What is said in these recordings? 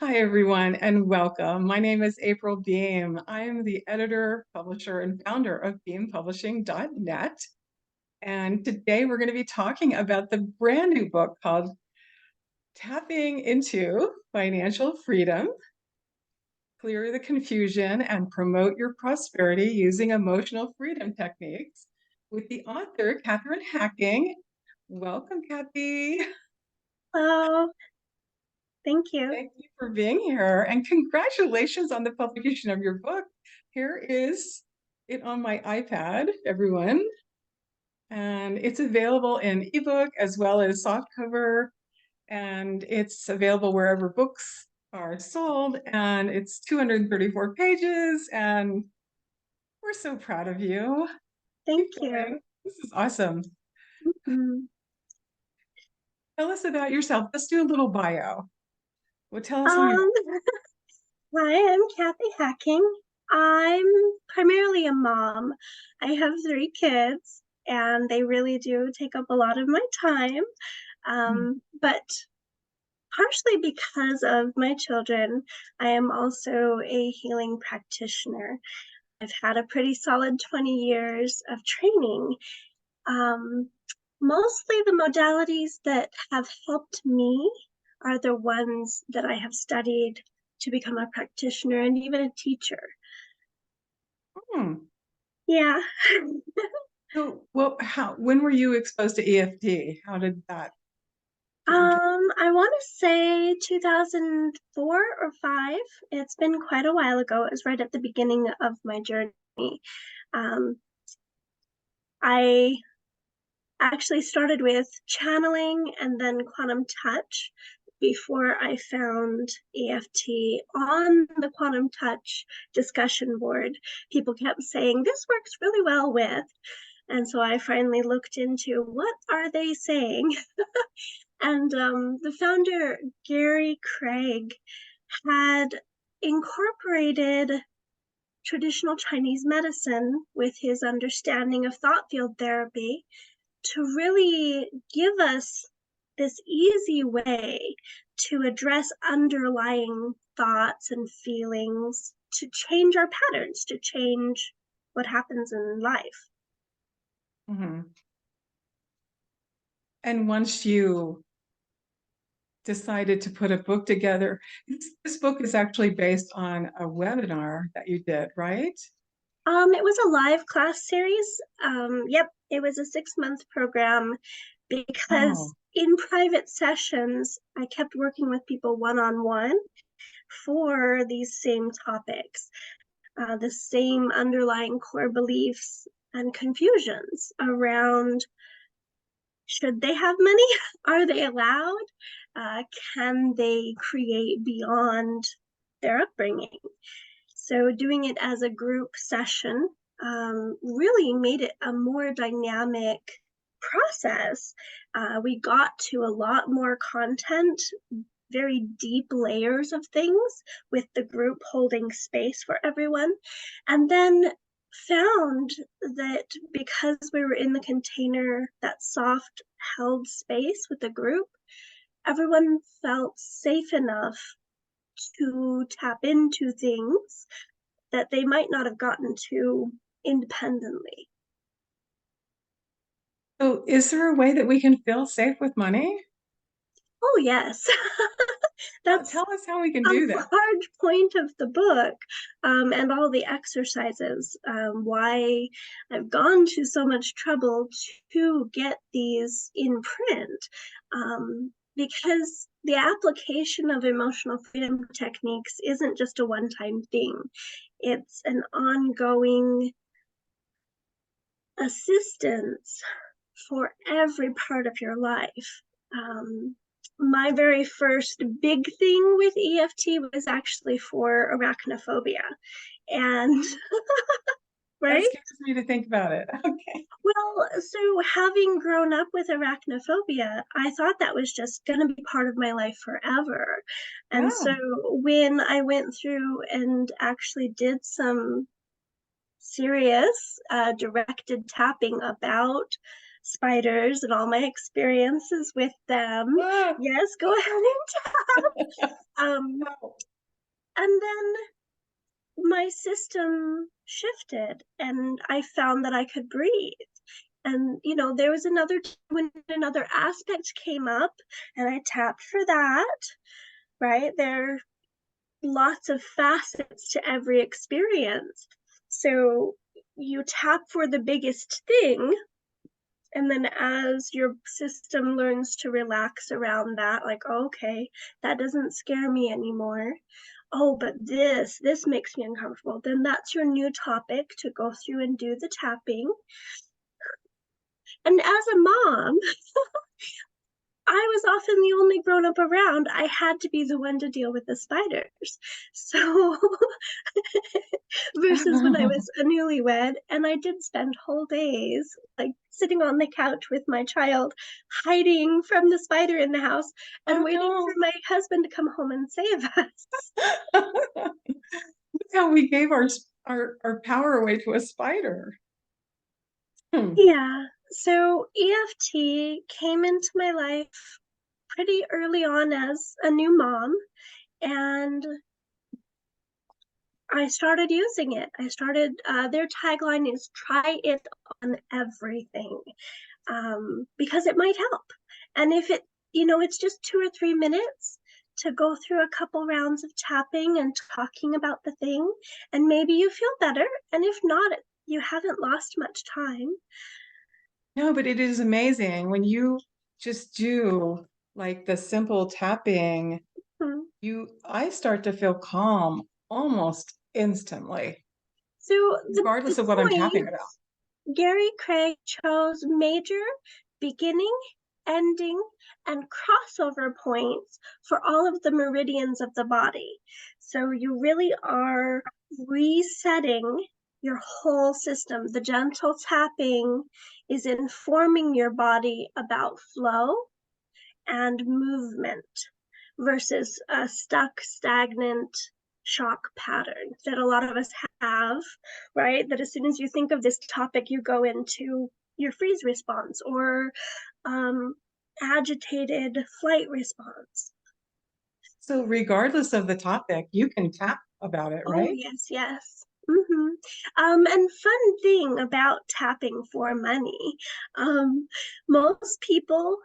Hi, everyone, and welcome. My name is April Beam. I am the editor, publisher, and founder of beampublishing.net. And today we're going to be talking about the brand new book called Tapping into Financial Freedom, Clear the Confusion, and Promote Your Prosperity Using Emotional Freedom Techniques with the author, Catherine Hacking. Welcome, Kathy. Hello, thank you. Thank you for being here, and congratulations on the publication of your book. Here is it on my iPad, everyone, and it's available in ebook as well as softcover, and it's available wherever books are sold, and it's 234 pages, and we're so proud of you. Thank Keep you. going. This is awesome. Mhm. Tell us about yourself. Let's do a little bio. Well, tell us who you Um, Hi, I'm Kathy Hacking. I'm primarily a mom. I have three kids, and they really do take up a lot of my time. are. But partially because of my children, I am also a healing practitioner. I've had a pretty solid 20 years of training. Um, Mostly the modalities that have helped me are the ones that I have studied to become a practitioner and even a teacher. Hmm. Yeah. So, well, when were you exposed to EFT? How did that get you? I want to say 2004 or 5. It's been quite a while ago. It was right at the beginning of my journey. Um, I actually started with channeling and then quantum touch before I found EFT on the quantum touch discussion board. People kept saying, this works really well with. And so I finally looked into what are they saying? And the founder, Gary Craig, had incorporated traditional Chinese medicine with his understanding of thought field therapy to really give us this easy way to address underlying thoughts and feelings, to change our patterns, to change what happens in life. Mhm. And once you decided to put a book together, this book is actually based on a webinar that you did, right? It was a live class series. Yep, it was a 6-month program because Oh, in private sessions, I kept working with people one on one for these same topics. The same underlying core beliefs and confusions around should they have money? Are they allowed? Can they create beyond their upbringing? So, doing it as a group session really made it a more dynamic process. We got to a lot more content, very deep layers of things with the group holding space for everyone. And then found that because we were in the container, that soft held space with the group, everyone felt safe enough to tap into things that they might not have gotten to independently. so is there a way that we can feel safe with money? Oh, yes. That's Tell us how we can a do that. large point of the book, and all the exercises. Why I've gone to so much trouble to get these in print, because the application of emotional freedom techniques isn't just a one-time thing. It's an ongoing assistance for every part of your life. My very first big thing with EFT was actually for arachnophobia. And That right? scares me to think about it. Okay. Well, so having grown up with arachnophobia, I thought that was just going to be part of my life forever. And Yeah. so when I went through and actually did some serious directed tapping about spiders and all my experiences with them. Ah, Yes, go ahead and tap. Wow. And then my system shifted and I found that I could breathe. And, there was when another aspect came up and I tapped for that, right? There are lots of facets to every experience. So you tap for the biggest thing. And then as your system learns to relax around that, like, oh, okay, that doesn't scare me anymore. Oh, but this makes me uncomfortable. Then that's your new topic to go through and do the tapping. And as a mom, I was often the only grown up around. I had to be the one to deal with the spiders. So, versus when I was a newlywed, and I did spend whole days like sitting on the couch with my child, hiding from the spider in the house and Oh waiting for no. my husband to come home and save us. Look how we gave our power away to a spider. Hmm. Yeah. So EFT came into my life pretty early on as a new mom, and I started using it. Their tagline is try it on everything, because it might help. And if it's just 2 or 3 minutes to go through a couple rounds of tapping and talking about the thing, and maybe you feel better. And if not, you haven't lost much time. No, but it is amazing when you just do like the simple tapping, Hmm. I start to feel calm almost instantly, So the regardless of what I'm tapping about. points, Gary Craig chose major, beginning, ending, and crossover points for all of the meridians of the body. So you really are resetting your whole system. The gentle tapping is informing your body about flow and movement versus a stuck, stagnant shock pattern that a lot of us have, right? That as soon as you think of this topic, you go into your freeze response or um, agitated flight response. So regardless of the topic, you can tap about it, Oh, right? yes, yes. And fun thing about tapping for money, um, most people,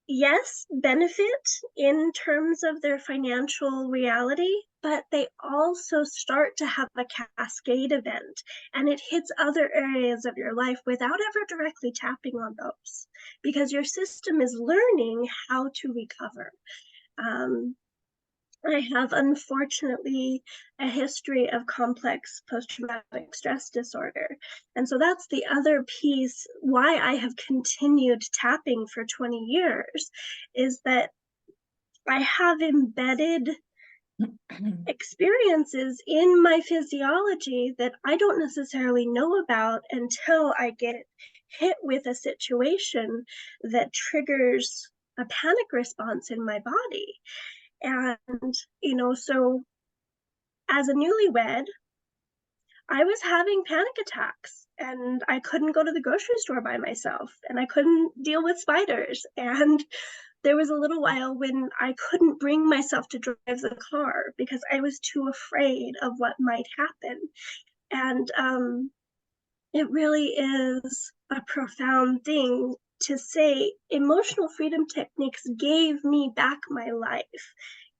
yes, benefit in terms of their financial reality, but they also start to have a cascade event and it hits other areas of your life without ever directly tapping on those because your system is learning how to recover. Um, I have, unfortunately, a history of complex post traumatic stress disorder. And so that's the other piece why I have continued tapping for 20 years is that I have embedded experiences in my physiology that I don't necessarily know about until I get hit with a situation that triggers a panic response in my body. And, so as a newlywed, I was having panic attacks and I couldn't go to the grocery store by myself and I couldn't deal with spiders. And there was a little while when I couldn't bring myself to drive the car because I was too afraid of what might happen. And it really is a profound thing to say emotional freedom techniques gave me back my life,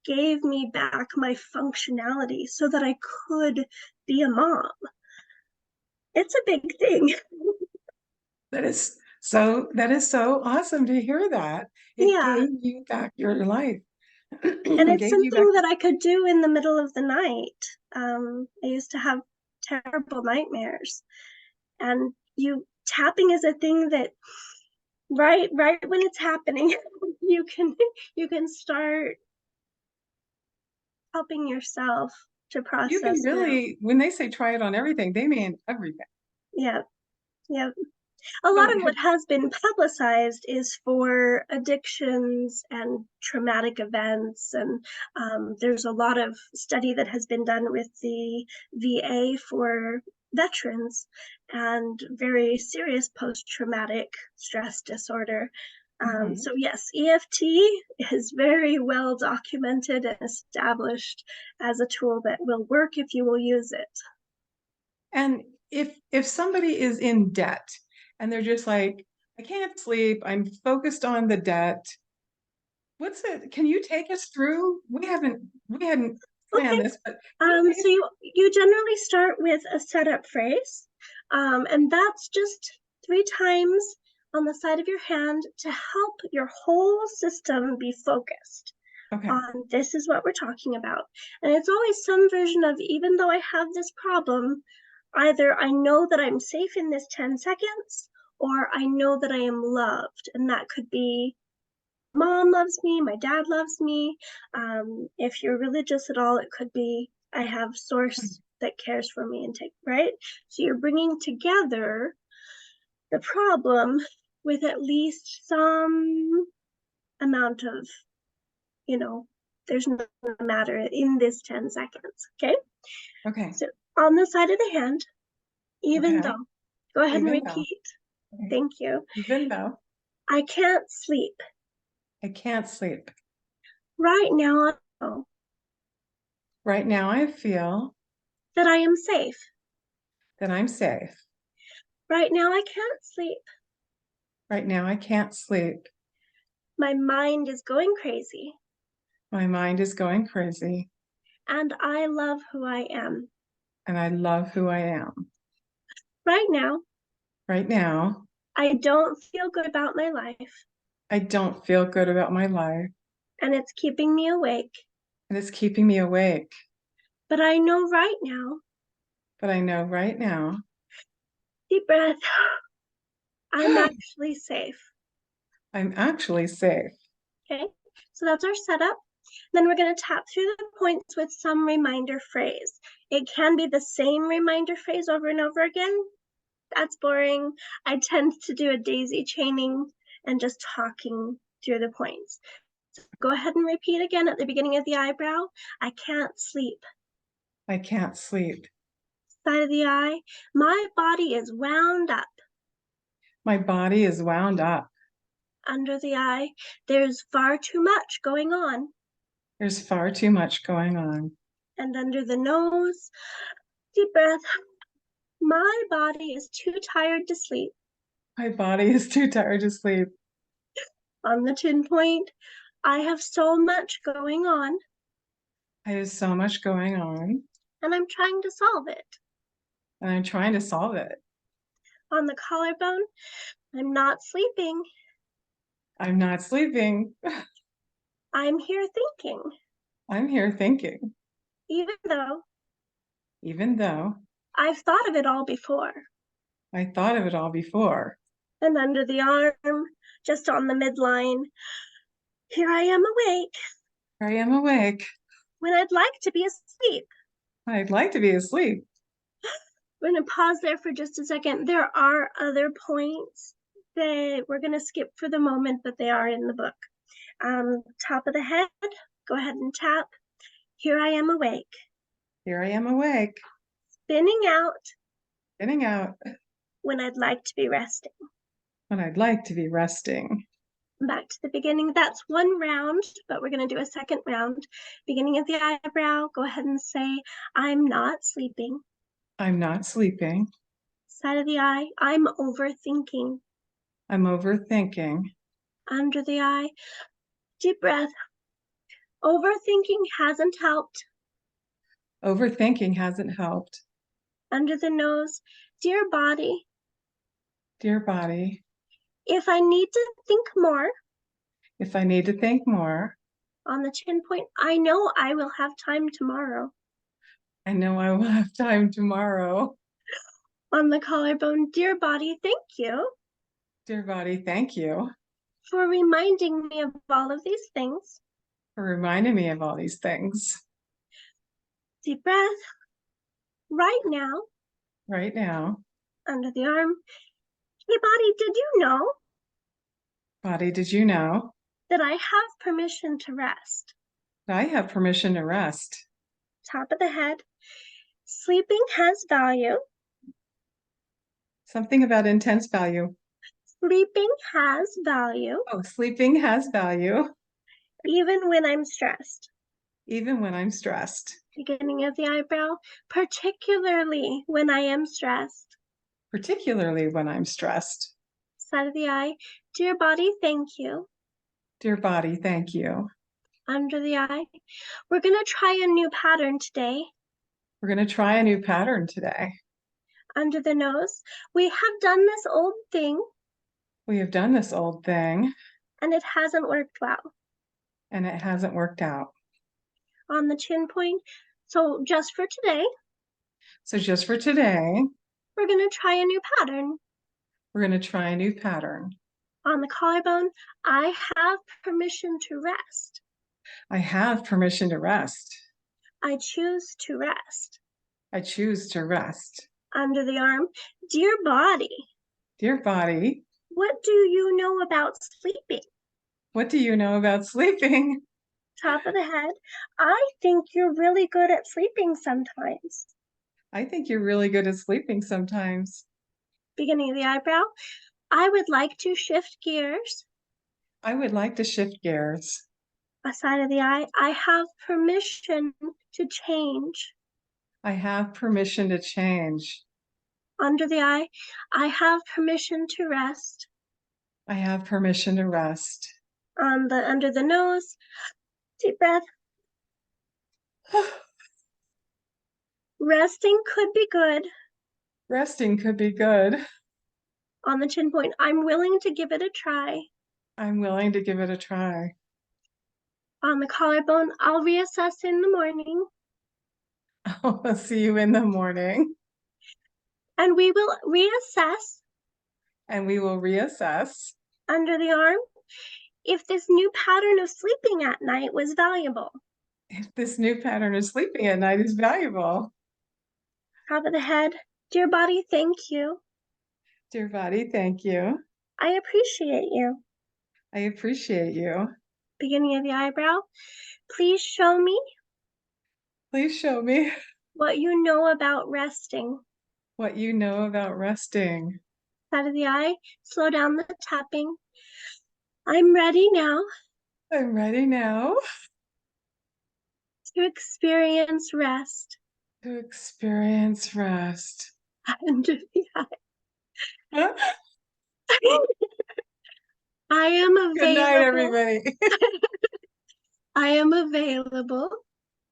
gave me back my functionality so that I could be a mom. It's a big thing. That is so awesome to hear that. It Yeah. gave you back your life. And It it's gave you back. something that I could do in the middle of the night. I used to have terrible nightmares. And tapping is a thing that right when it's happening, you can you can start helping yourself to You can process through. really, when they say try it on everything, they mean everything. Yeah, yeah. A So lot of what has been publicized is for addictions and traumatic events, and there's a lot of study that has been done with the VA for veterans and very serious post-traumatic stress disorder. So yes, EFT is very well documented and established as a tool that will work if you will use it. And if somebody is in debt and they're just like, I can't sleep, I'm focused on the debt, what's it? Can you take us through? We hadn't planned Okay. this, but So you generally start with a setup phrase, and that's just 3 times on the side of your hand to help your whole system be focused okay. on this is what we're talking about. And it's always some version of, even though I have this problem, either I know that I'm safe in this 10 seconds, or I know that I am loved. And that could be mom loves me, my dad loves me. If you're religious at all, it could be I have source that cares for me and take, right? So you're bringing together the problem with at least some amount of, there's no matter in this 10 seconds, okay? Okay. So on the side of the hand, even Okay. though, go ahead and Even though. repeat. Okay. Thank you. Even though I can't sleep. I can't sleep. Right now, I know Right now, I feel that I am safe. that I'm safe. Right now, I can't sleep. Right now, I can't sleep. My mind is going crazy. My mind is going crazy, And I love who I am. and I love who I am. Right now, Right now, I don't feel good about my life, I don't feel good about my life, and it's keeping me awake. and it's keeping me awake. But I know right now, But I know right now, deep breath, I'm actually safe. I'm actually safe. Okay, so that's our setup. Then we're going to tap through the points with some reminder phrase. It can be the same reminder phrase over and over again. That's boring. I tend to do a daisy chaining and just talking through the points. So go ahead and repeat again at the beginning of the eyebrow. I can't sleep. I can't sleep. Side of the eye. My body is wound up. My body is wound up. Under the eye. There's far too much going on. There's far too much going on. And under the nose. Deep breath. My body is too tired to sleep. My body is too tired to sleep. On the chin point. I have so much going on. I have so much going on, And I'm trying to solve it. and I'm trying to solve it. On the collarbone. I'm not sleeping. I'm not sleeping. I'm here thinking. I'm here thinking, Even though even though I've thought of it all before. I thought of it all before. And under the arm, just on the midline. Here I am awake. Here I am awake. When I'd like to be asleep. I'd like to be asleep. We're going to pause there for just a second. There are other points that we're going to skip for the moment, but they are in the book. Top of the head, go ahead and tap. Here I am awake. Here I am awake. Spinning out. Getting out. When I'd like to be resting. When I'd like to be resting. Back to the beginning. That's one round, but we're going to do a second round. Beginning of the eyebrow, go ahead and say, I'm not sleeping. I'm not sleeping. Side of the eye, I'm overthinking. I'm overthinking. Under the eye, deep breath. Overthinking hasn't helped. Overthinking hasn't helped. Under the nose, dear body. Dear body. If I need to think more. If I need to think more. On the chin point, I know I will have time tomorrow. I know I will have time tomorrow. On the collarbone, dear body, thank you. Dear body, thank you. For reminding me of all of these things. For reminding me of all these things. Deep breath. Right now. Right now. Under the arm. Hey, body, did you know? Body, did you know? That I have permission to rest. That I have permission to rest. Top of the head. Sleeping has value. Something about intense value. Sleeping has value, Oh, sleeping has value, even when I'm stressed. even when I'm stressed, Beginning of the eyebrow, particularly when I am stressed. particularly when I'm stressed. Side of the eye, dear body, thank you. Dear body, thank you. Under the eye, we're gonna try a new pattern today. We're going to try a new pattern today. Under the nose, we have done this old thing We have done this old thing and it hasn't worked well. and it hasn't worked out. On the chin point, so just for today, So just for today, we're gonna try a new pattern. we're going to try a new pattern. On the collarbone, I have permission to rest. I have permission to rest. I choose to rest. I choose to rest. Under the arm, dear body, Dear body, what do you know about sleeping? what do you know about sleeping? Top of the head, I think you're really good at sleeping sometimes. I think you're really good at sleeping sometimes. Beginning of the eyebrow, I would like to shift gears. I would like to shift gears. A side of the eye, I have permission to change. I have permission to change. Under the eye, I have permission to rest. I have permission to rest. Under the nose, deep breath. Resting could be good. Resting could be good. On the chin point, I'm willing to give it a try. I'm willing to give it a try. On the collarbone, I'll reassess in the morning. I'll see you in the morning And we will reassess and we will reassess under the arm if this new pattern of sleeping at night was valuable. if this new pattern of sleeping at night is valuable. Top of the head, dear body, thank you. Dear body, thank you. I appreciate you. I appreciate you. Beginning of the eyebrow, please show me Please show me what you know about resting. what you know about resting. Side of the eye, slow down the tapping. I'm ready now I'm ready now to experience rest. to experience rest. Under the eye. I am available. Good night, everybody. I am available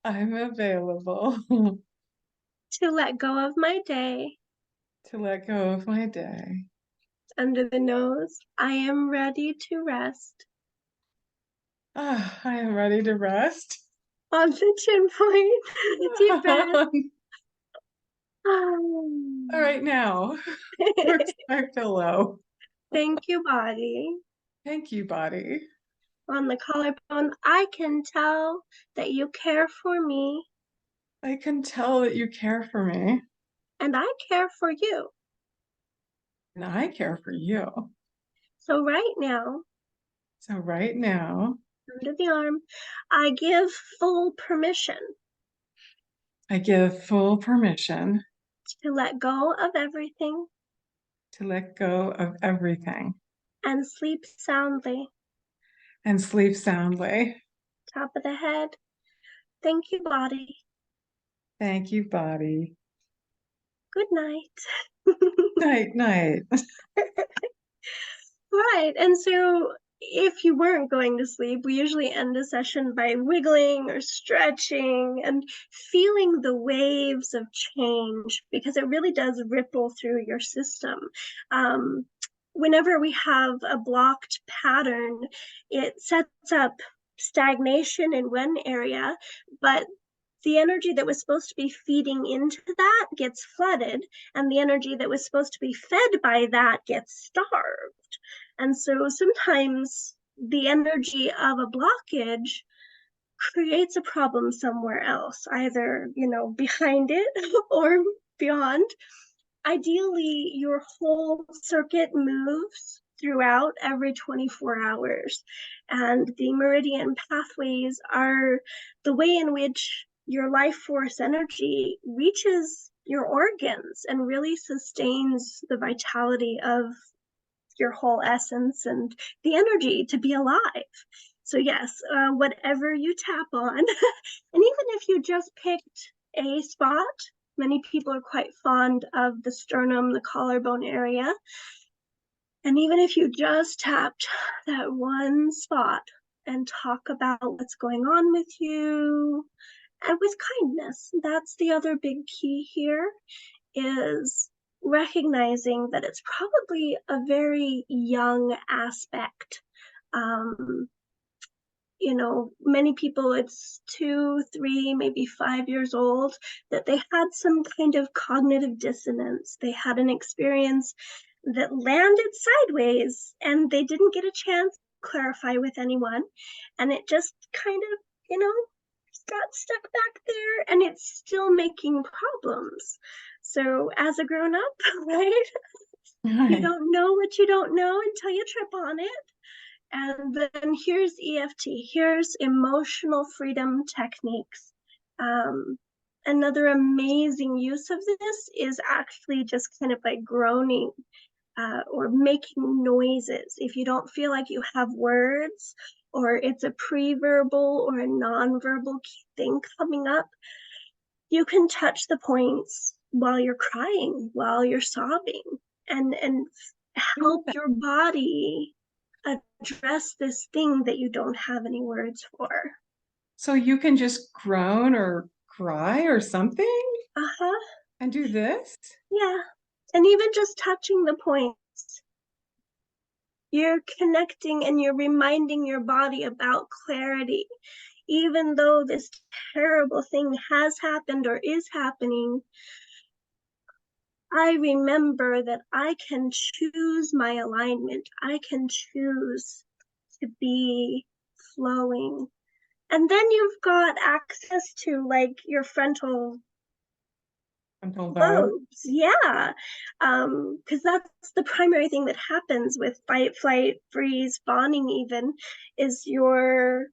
I'm available to let go of my day. to let go of my day. Under the nose, I am ready to rest. Ah, I am ready to rest. On the chin point, deep breath. All right, now, where's my pillow? Thank you, body. Thank you, body. On the collarbone, I can tell that you care for me, I can tell that you care for me, and I care for you. and I care for you. So right now, So right now, under the arm, I give full permission I give full permission to let go of everything to let go of everything and sleep soundly. and sleep soundly. Top of the head. Thank you, body. Thank you, body. Good night. Night, night. Right. And so if you weren't going to sleep, we usually end a session by wiggling or stretching and feeling the waves of change because it really does ripple through your system. Whenever we have a blocked pattern, it sets up stagnation in one area, but the energy that was supposed to be feeding into that gets flooded, and the energy that was supposed to be fed by that gets starved. And so sometimes the energy of a blockage creates a problem somewhere else, either, behind it or beyond. Ideally, your whole circuit moves throughout every 24 hours. And the meridian pathways are the way in which your life force energy reaches your organs and really sustains the vitality of your whole essence and the energy to be alive. So yes, whatever you tap on, and even if you just picked a spot, many people are quite fond of the sternum, the collarbone area. And even if you just tapped that one spot and talk about what's going on with you and with kindness, that's the other big key here, is recognizing that it's probably a very young aspect. Many people, it's 2, 3, maybe 5 years old, that they had some kind of cognitive dissonance. They had an experience that landed sideways and they didn't get a chance to clarify with anyone. And it just kind of, got stuck back there and it's still making problems. So as a grown up, right? You don't know what you don't know until you trip on it. And then here's EFT, here's emotional freedom techniques. Another amazing use of this is actually just kind of like groaning or making noises. If you don't feel like you have words, or it's a pre-verbal or a non-verbal thing coming up, you can touch the points while you're crying, while you're sobbing, and help your body address this thing that you don't have any words for. So you can just groan or cry or something? And do this? Yeah. And even just touching the points, you're connecting and you're reminding your body about clarity. Even though this terrible thing has happened or is happening, I remember that I can choose my alignment. I can choose to be flowing. And then you've got access to like your frontal lobes. Yeah. Because that's the primary thing that happens with fight, flight, freeze, fawning even, is you're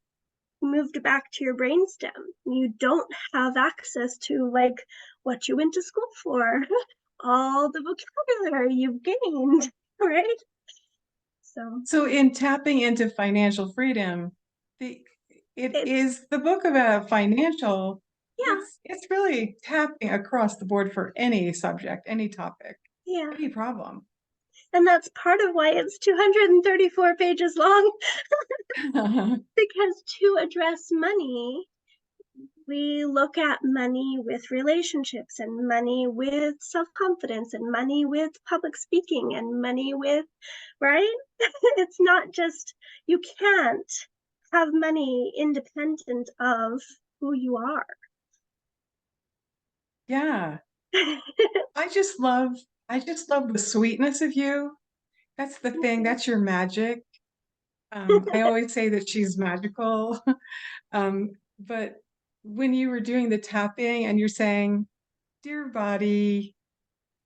moved back to your brainstem. You don't have access to like what you went to school for, all the vocabulary you've gained, right? So in tapping into financial freedom, it is the book about financial. Yeah. It's really tapping across the board for any subject, any topic, yeah, any problem. And that's part of why it's 234 pages long. Because to address money, we look at money with relationships and money with self-confidence and money with public speaking and money with, right? It's not just, you can't have money independent of who you are. Yeah. I just love the sweetness of you. That's the thing. That's your magic. I always say that she's magical. But when you were doing the tapping and you're saying, dear body,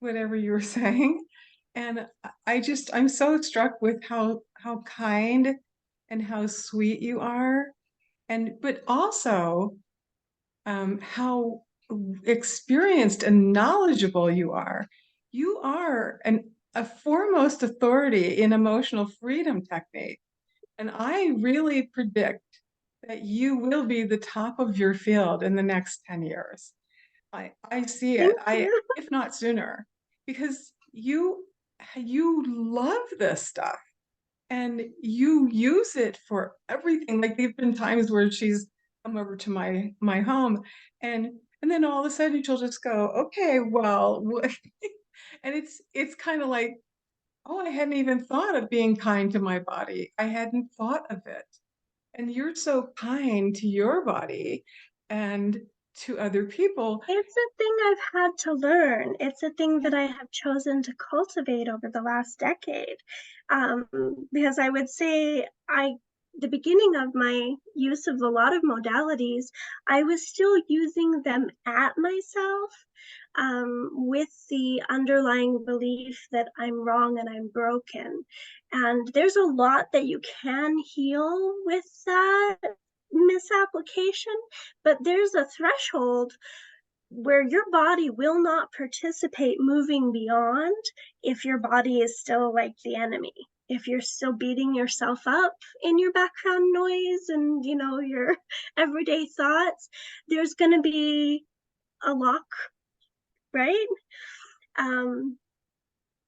whatever you were saying, and I'm so struck with how kind and how sweet you are, but also how experienced and knowledgeable you are. You are a foremost authority in emotional freedom technique. And I really predict that you will be the top of your field in the next 10 years. I see it, if not sooner, because you love this stuff and you use it for everything. Like there've been times where she's come over to my home and then all of a sudden she'll just go, okay, well, and it's kind of like, oh, I hadn't even thought of being kind to my body. I hadn't thought of it. And you're so kind to your body and to other people. It's a thing I've had to learn. It's a thing that I have chosen to cultivate over the last decade. Because I would say the beginning of my use of a lot of modalities, I was still using them at myself with the underlying belief that I'm wrong and I'm broken. And there's a lot that you can heal with that misapplication, but there's a threshold where your body will not participate moving beyond if your body is still like the enemy. If you're still beating yourself up in your background noise and, your everyday thoughts, there's going to be a lock, right?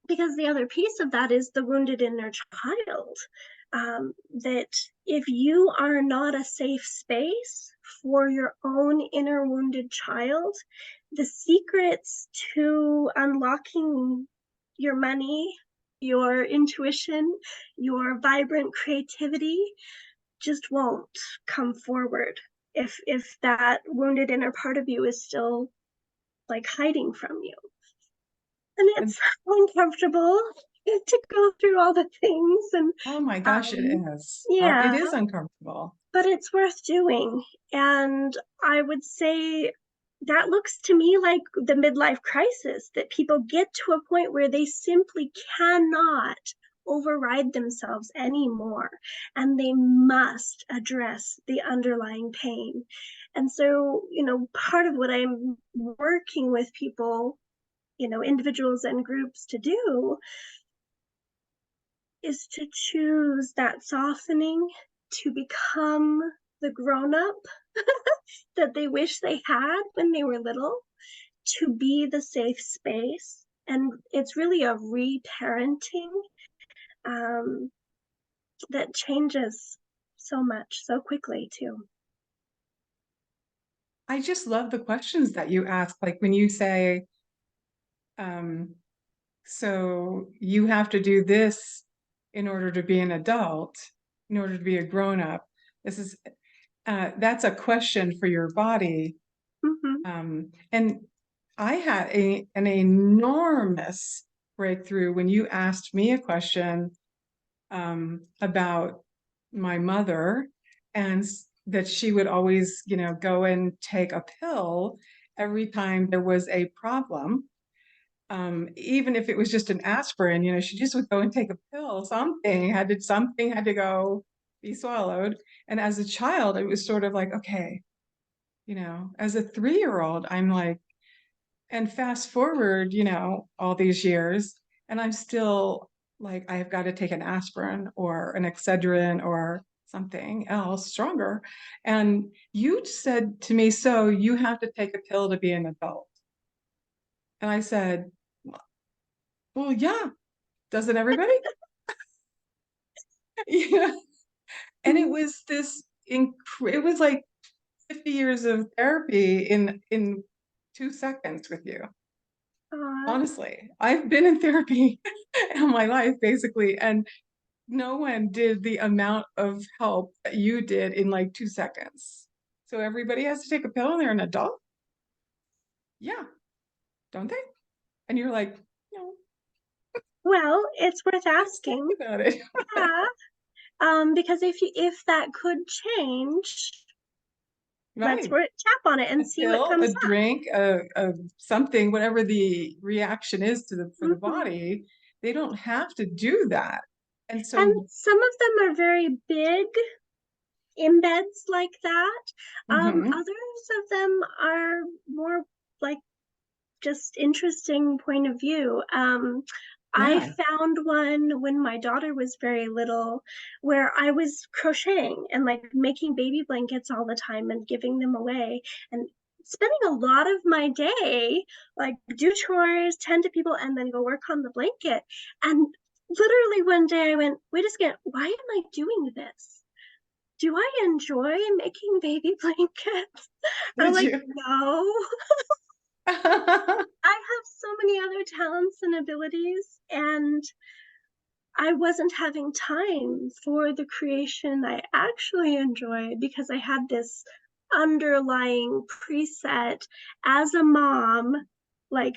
Because the other piece of that is the wounded inner child. That if you are not a safe space for your own inner wounded child, the secrets to unlocking your money, your intuition, your vibrant creativity just won't come forward if that wounded inner part of you is still like hiding from you. And it's uncomfortable to go through all the things and Oh my gosh, it is. It yeah, is uncomfortable. but it's worth doing. And I would say that looks to me like the midlife crisis, that people get to a point where they simply cannot override themselves anymore, and they must address the underlying pain. And so, part of what I'm working with people, individuals and groups to do is to choose that softening, to become the grown up that they wish they had when they were little, to be the safe space. And it's really a reparenting that changes so much so quickly, too. I just love the questions that you ask. Like when you say, so you have to do this in order to be an adult, in order to be a grown-up. That's a question for your body. And I had an enormous breakthrough when you asked me a question about my mother, and that she would always, go and take a pill every time there was a problem. Even if it was just an aspirin, she just would go and take a pill. Something had to go be swallowed. And as a child, it was sort of like, okay, as a 3-year-old, I'm like, and fast forward, all these years, and I'm still like, I've got to take an aspirin or an Excedrin or something else stronger. And you said to me, so you have to take a pill to be an adult. And I said, well, yeah, doesn't everybody? Yeah. And it was it was like 50 years of therapy in 2 seconds with you. Honestly, I've been in therapy all my life, basically, and no one did the amount of help that you did in like 2 seconds. So everybody has to take a pill and they're an adult? Yeah, don't they? And you're like, no. Well, it's worth asking. About it. Yeah. Because if that could change, Right. tap on it and see what comes a drink, something, whatever the reaction is for the body, they don't have to do that. And so, and some of them are very big embeds like that. Others of them are more like just interesting point of view. I found one when my daughter was very little where I was crocheting and like making baby blankets all the time and giving them away and spending a lot of my day like do chores, tend to people, and then go work on the blanket. And literally one day I went, wait a second, why am I doing this? Do I enjoy making baby blankets? I'm like, no. I have so many other talents and abilities, and I wasn't having time for the creation I actually enjoy because I had this underlying preset as a mom, like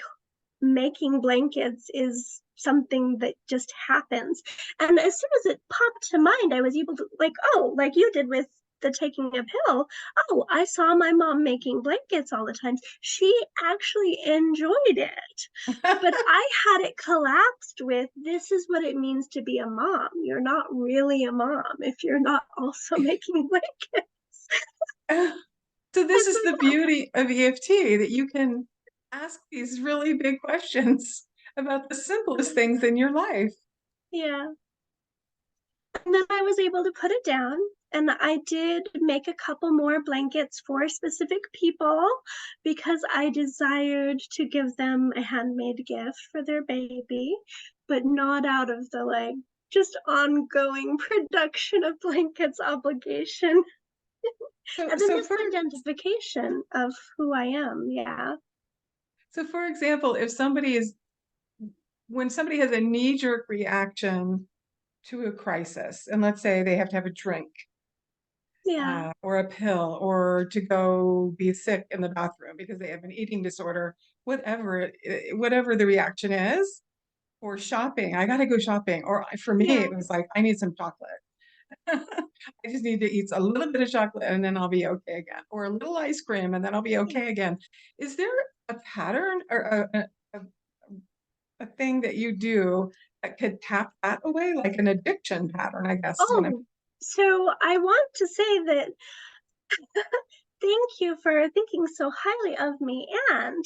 making blankets is something that just happens. And as soon as it popped to mind, I was able to, like, oh, like you did with the taking a pill. Oh, I saw my mom making blankets all the time. She actually enjoyed it. But I had it collapsed with this is what it means to be a mom. You're not really a mom if you're not also making blankets. So this is is the beauty of EFT, that you can ask these really big questions about the simplest things in your life. Yeah. And then I was able to put it down, and I did make a couple more blankets for specific people because I desired to give them a handmade gift for their baby, but not out of the like just ongoing production of blankets obligation. So, And then so just for identification of who I am. Yeah. so for example, when somebody has a knee-jerk reaction to a crisis, and let's say they have to have a drink, Yeah. or a pill, or to go be sick in the bathroom because they have an eating disorder, whatever the reaction is, or shopping, I got to go shopping, or for me, Yeah. it was like, I need some chocolate. I just need to eat a little bit of chocolate and then I'll be okay again, or a little ice cream and then I'll be okay again. Is there a pattern or a thing that you do that could tap that away, like an addiction pattern, I guess is what I'm. Oh, so I want to say that thank you for thinking so highly of me. And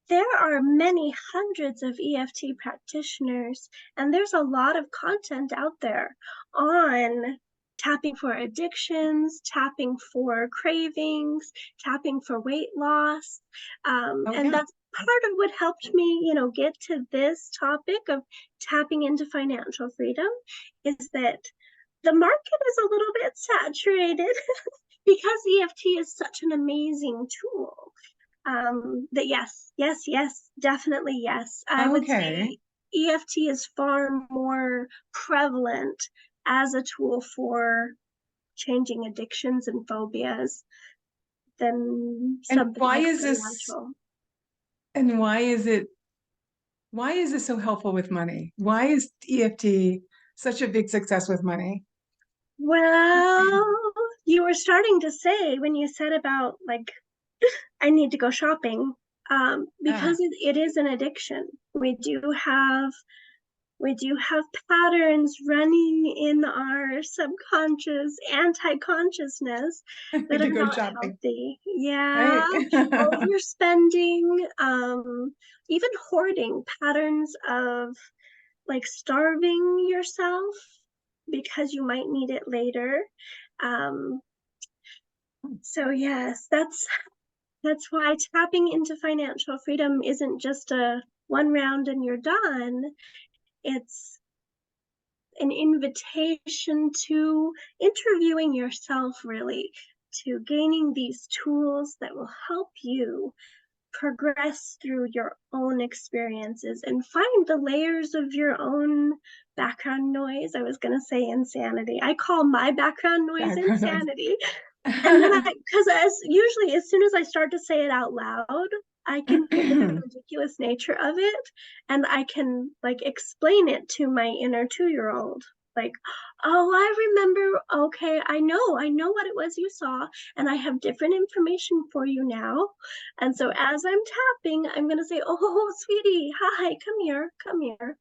there are many hundreds of EFT practitioners, and there's a lot of content out there on tapping for addictions, tapping for cravings, tapping for weight loss. Oh And yeah. that's part of what helped me, get to this topic of tapping into financial freedom is that the market is a little bit saturated because EFT is such an amazing tool. That yes, definitely yes. I would Okay. say EFT is far more prevalent as a tool for changing addictions and phobias than And something like financial. why is it so helpful with money? Why is EFT such a big success with money? Well, you were starting to say when you said about like I need to go shopping, Yeah. because it is an addiction. We do have patterns running in our subconscious anti-consciousness that To are go not shopping. healthy. Yeah, Right. overspending, even hoarding, patterns of like starving yourself because you might need it later. Um, so yes, that's why tapping into financial freedom isn't just a one round and you're done. It's an invitation to interviewing yourself, really, to gaining these tools that will help you progress through your own experiences and find the layers of your own background noise. I was going to say insanity. I call my background noise Background noise. insanity. And then because as soon as I start to say it out loud, I can hear the ridiculous nature of it, and I can like explain it to my inner 2-year-old. Like, oh, I remember. Okay, I know what it was you saw, and I have different information for you now. And so as I'm tapping, I'm gonna say, oh, sweetie, hi, come here.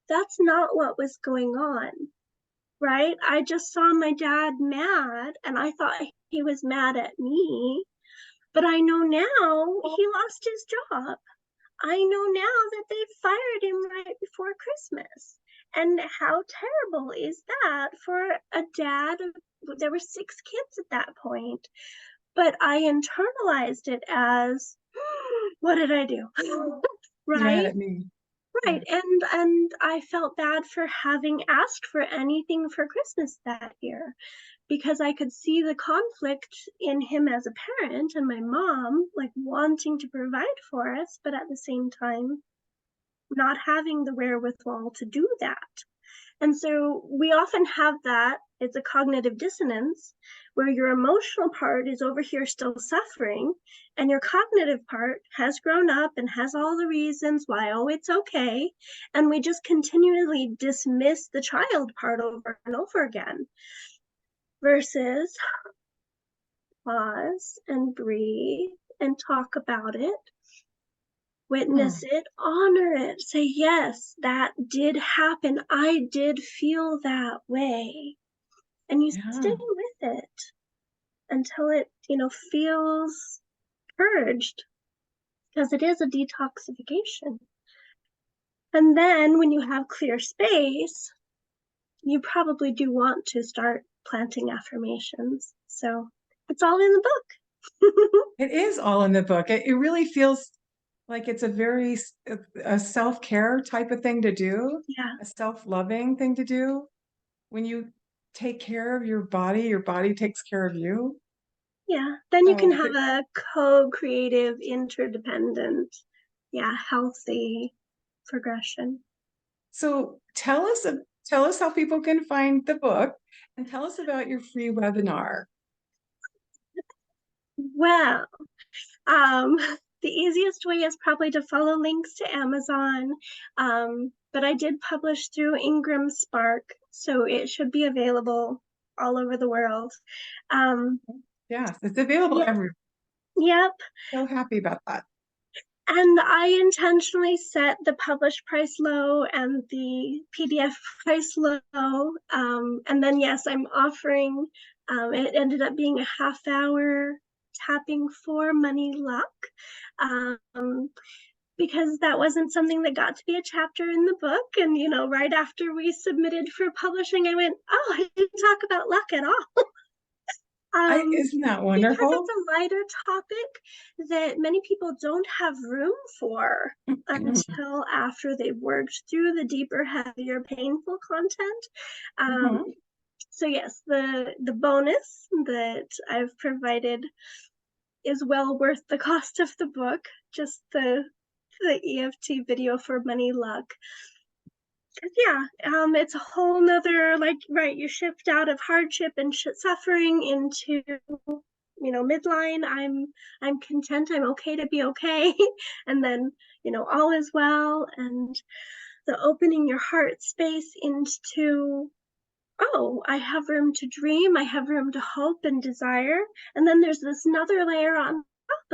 That's not what was going on, right? I just saw my dad mad and I thought he was mad at me. But I know now he lost his job. I know now that they fired him right before Christmas. And how terrible is that for a dad? There were 6 kids at that point. But I internalized it as, what did I do? You're mad Right? at me. Yeah. Right. And I felt bad for having asked for anything for Christmas that year because I could see the conflict in him as a parent and my mom like wanting to provide for us, but at the same time not having the wherewithal to do that. And so we often have that. It's a cognitive dissonance where your emotional part is over here still suffering, and your cognitive part has grown up and has all the reasons why, oh, it's okay. And we just continually dismiss the child part over and over again versus pause and breathe and talk about it, Hmm. witness it, honor it, say, yes, that did happen. I did feel that way. And you stay Yeah. with it. until it, feels purged, because it is a detoxification. And then when you have clear space, you probably do want to start planting affirmations. So it's all in the book. It is all in the book. It really feels like it's a very a self-care type of thing to do, Yeah. a self-loving thing to do. When you take care of your body takes care of you. Yeah. Then you can So, have a co-creative, interdependent, healthy progression. so tell us how people can find the book and tell us about your free webinar. Well, um, the easiest way is probably to follow links to Amazon. But I did publish through Ingram Spark, so it should be available all over the world. Um, Yes, it's available yeah, everywhere. yep. So happy about that. And I intentionally set the published price low and the PDF price low. And then, yes, I'm offering, it ended up being a half-hour tapping for money luck, because that wasn't something that got to be a chapter in the book. And, right after we submitted for publishing, I went, oh, I didn't talk about luck at all. Isn't that Because wonderful? it's a lighter topic that many people don't have room for until after they've worked through the deeper, heavier, painful content. Um, Mhm. so yes, the bonus that I've provided is well worth the cost of the book. Just the EFT video for money luck. Yeah, it's a whole nother, like, right, you shift out of hardship and suffering into, midline. I'm content, I'm okay to be okay. And then, all is well, and the opening your heart space into, oh, I have room to dream, I have room to hope and desire. And then there's this another layer on top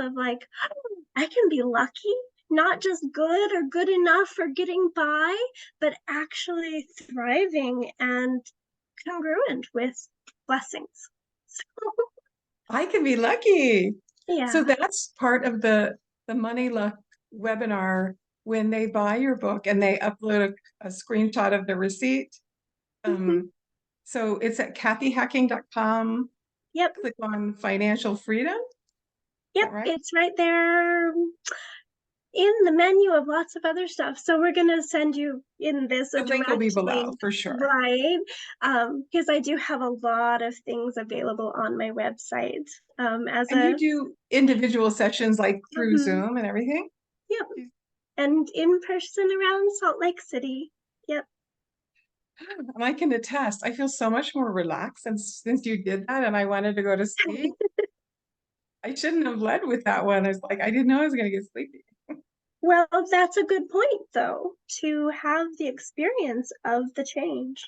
of, like, oh, I can be lucky, not just good or good enough or getting by, but actually thriving and congruent with blessings. So, I can be lucky. So yeah. that's part of the Money Luck webinar when they buy your book and they upload a screenshot of the receipt. Mhm. So it's at kathyhacking.com. Yep. Click on financial freedom. Is Yep. that right? It's right there in the menu of lots of other stuff. So we're going to send you in this a The link will be direct below link, for sure. right? Because I do have a lot of things available on my website. As And a you do individual sessions like through Mhm. Zoom and everything? Yep, and in person around Salt Lake City. Yep. And I can attest, I feel so much more relaxed since you did that and I wanted to go to sleep. I shouldn't have led with that one. I was like, I didn't know I was going to get sleepy. Well, that's a good point, though, to have the experience of the change.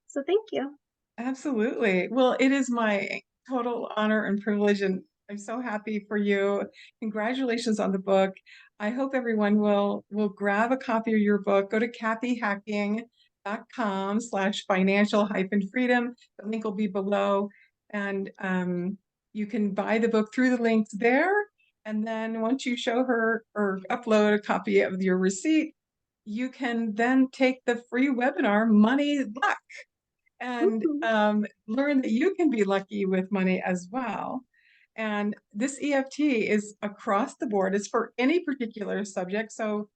So thank you. Absolutely. Well, it is my total honor and privilege, and I'm so happy for you. Congratulations on the book. I hope everyone will grab a copy of your book. Go to kathyhacking.com/financial-freedom. The link will be below, and you can buy the book through the links there. And then once you show her or upload a copy of your receipt, you can then take the free webinar, Money Luck, and Mhm. learn that you can be lucky with money as well. And this EFT is across the board. It's for any particular subject. So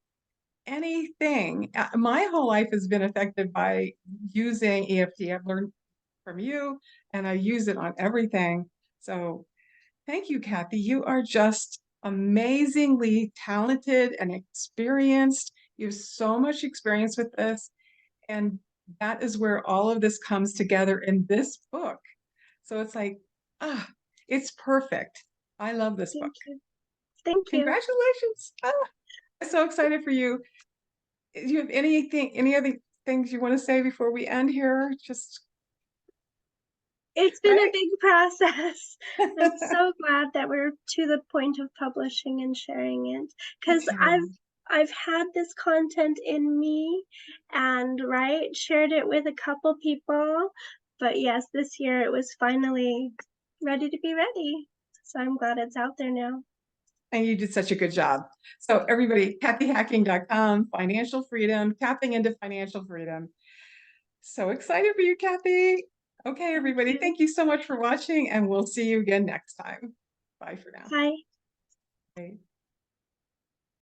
anything, my whole life has been affected by using EFT. I've learned from you and I use it on everything. So thank you, Kathy. You are just amazingly talented and experienced. You have so much experience with this. And that is where all of this comes together in this book. So it's like, it's perfect. I love this book. Thank you. Thank you. Congratulations. I'm so excited for you. Do you have any other things you want to say before we end here? Just It's been a right? big process. I'm so glad that we're to the point of publishing and sharing it, Me because too. I've had this content in me and right shared it with a couple people, but yes, this year it was finally ready to be ready. So I'm glad it's out there now. And you did such a good job. So everybody, kathyhacking.com, financial freedom, tapping into financial freedom. So excited for you, Kathy. Okay, everybody, thank you so much for watching, and we'll see you again next time. Bye for now. Bye. Okay.